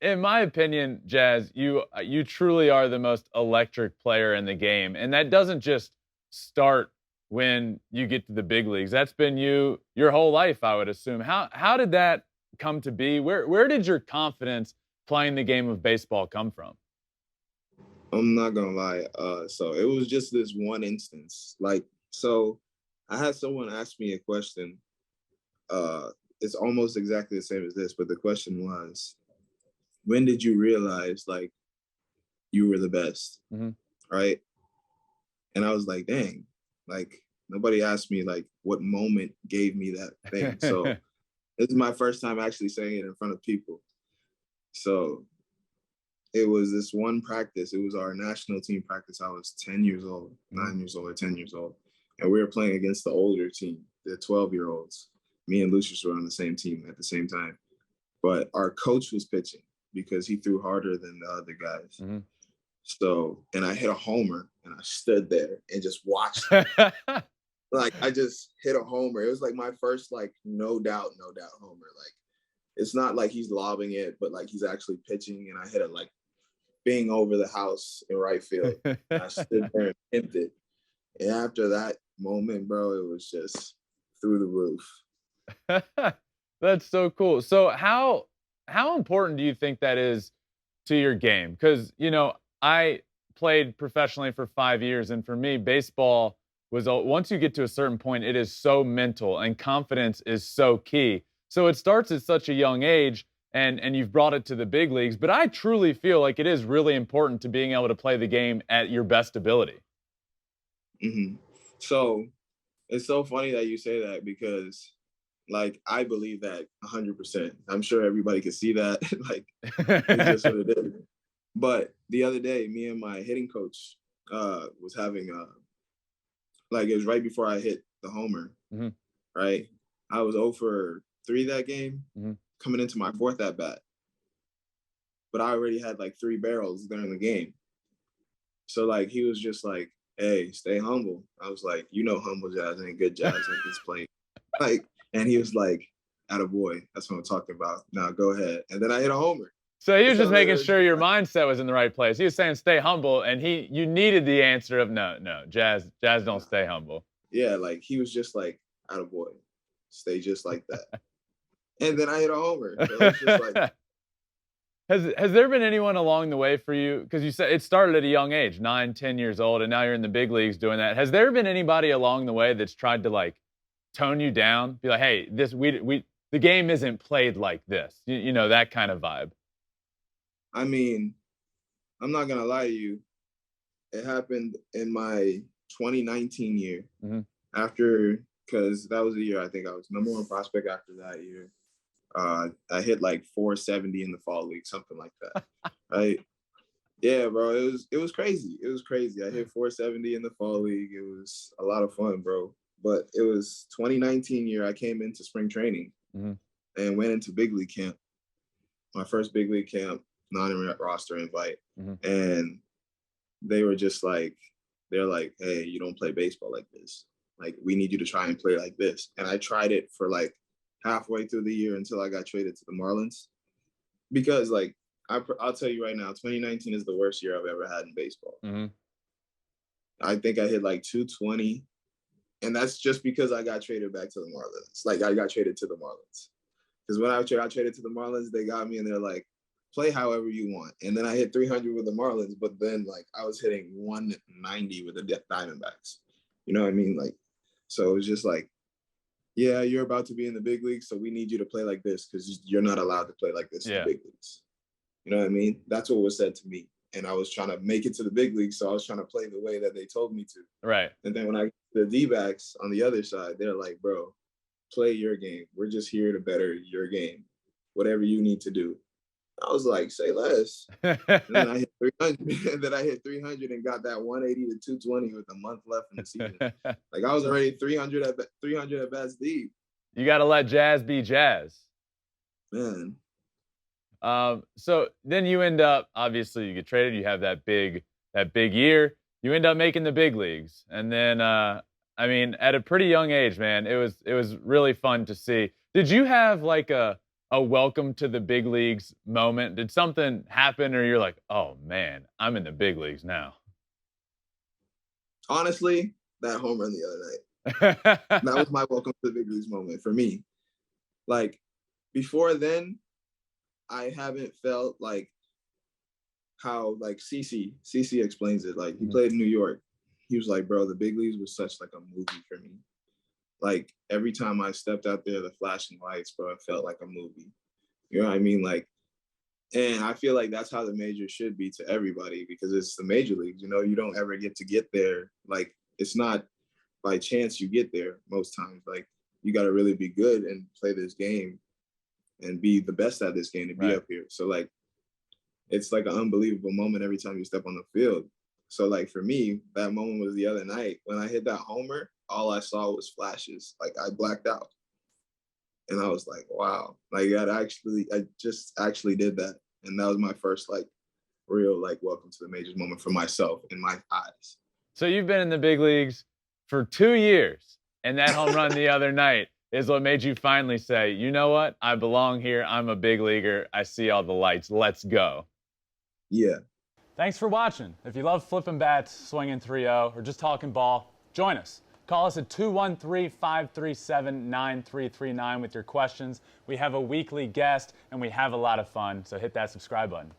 in my opinion, Jazz, you truly are the most electric player in the game, and that doesn't just start when you get to the big leagues. That's been you your whole life, I would assume. How did that come to be? Where did your confidence playing the game of baseball come from? I'm not gonna lie. So it was just this one instance. So I had someone ask me a question. Uh, it's almost exactly the same as this, but the question was, when did you realize like you were the best? Mhm. Right? And I was like, dang, like nobody asked me like what moment gave me that thing. So this is my first time actually saying it in front of people. So it was this one practice. It was our national team practice. I was 10 years old, Mhm. 9 years old, or 10 years old. And we were playing against the older team, the 12-year-olds. Me and Lucius were on the same team at the same time. But our coach was pitching because he threw harder than the other guys. Mhm. So, and I hit a homer and I stood there and just watched him. Like, I just hit a homer. It was like my first, like, no doubt homer. Like, it's not like he's lobbing it, but like he's actually pitching. And I hit it like being over the house in right field. And I stood there and pimped it. And after that moment, bro, it was just through the roof. That's so cool. So how important do you think that is to your game? Because I played professionally for 5 years, and for me, baseball was once you get to a certain point, it is so mental, and confidence is so key. So it starts at such a young age, and you've brought it to the big leagues. But I truly feel like it is really important to being able to play the game at your best ability. Hmm. So it's so funny that you say that because, like, I believe that 100%. I'm sure everybody can see that. Like, it's just what it is. But the other day, me and my hitting coach was having like it was right before I hit the homer. Mhm. Right, I was 0 for 3 that game, Mhm. coming into my fourth at bat, but I already had like 3 barrels during the game. So like he was just like, "Hey, stay humble." I was like, humble jazz ain't good jazz at this plate." Like, and he was like, "Atta boy, that's what I'm talking about. Now go ahead." And then I hit a homer. So he was just So it making was sure just your like, mindset was in the right place. He was saying stay humble, and you needed the answer of no, no, Jazz don't nah. stay humble. Yeah, like he was just like, "Atta boy, stay just like that." And then I hit a homer. So it's just like, Has there been anyone along the way for you? Because you said it started at a young age, 9, 10 years old, and now you're in the big leagues doing that. Has there been anybody along the way that's tried to like tone you down? Be like, hey, this we the game isn't played like this. That kind of vibe. I mean, I'm not gonna lie to you. It happened in my 2019 year Hmm. after, because that was the year I think I was number one prospect after that year. I hit like 470 in the fall league, something like that. Right? Yeah, bro. It was crazy. It was crazy. I hit 470 in the fall league. It was a lot of fun, bro. But it was 2019 year. I came into spring training Hmm. and went into big league camp. My first big league camp, non-roster invite, Hmm. and they were just like, they're like, "Hey, you don't play baseball like this. Like, we need you to try and play like this." And I tried it for like halfway through the year until I got traded to the Marlins because, like, I'll tell you right now, 2019 is the worst year I've ever had in baseball. Hmm. I think I hit like 220, and that's just because I got traded back to the Marlins. Like, I got traded to the Marlins because when I got traded to the Marlins, they got me and they're like, "Play however you want." And then I hit 300 with the Marlins, but then like I was hitting 190 with the Diamondbacks. You know what I mean? Like, so it was just like, yeah, you're about to be in the big leagues, so we need you to play like this because you're not allowed to play like this in the Yeah. big leagues. You know what I mean? That's what was said to me. And I was trying to make it to the big leagues, so I was trying to play the way that they told me to. Right. And then when the D-backs on the other side, they're like, "Bro, play your game. We're just here to better your game. Whatever you need to do." I was like, "Say less." And then I hit 300, and then I hit 300 and got that 180 to 220 with a month left in the season. Like I was already 300 at bats deep, You got to let Jazz be Jazz. man. So then you end up, obviously you get traded, you have that big year, you end up making the big leagues. And then I mean, at a pretty young age, man, it was really fun to see. Did you have like a welcome to the big leagues moment? Did something happen or you're like, oh man, I'm in the big leagues now? Honestly, that home run the other night. That was my welcome to the big leagues moment for me. Like, before then, I haven't felt like how, like, CC explains it. Like, he played in New York. He was like, bro, the big leagues was such like a movie for me. Like, every time I stepped out there, the flashing lights, bro, it felt like a movie. You know what I mean? Like, and I feel like that's how the majors should be to everybody, because it's the major leagues. You know, you don't ever get to get there. Like, it's not by chance you get there most times. Like, you got to really be good and play this game and be the best at this game to be up here. So, like, it's like an unbelievable moment every time you step on the field. So, like, for me, that moment was the other night. When I hit that homer, all I saw was flashes. Like, I blacked out. And I was like, wow. Like, I just actually did that. And that was my first, like, real, like, welcome to the majors moment for myself in my eyes. So you've been in the big leagues for 2 years, and that home run the other night is what made you finally say, you know what? I belong here. I'm a big leaguer. I see all the lights. Let's go. Yeah. Thanks for watching. If you love flipping bats, swinging 3-0, or just talking ball, join us. Call us at 213-537-9339 with your questions. We have a weekly guest, and we have a lot of fun, so hit that subscribe button.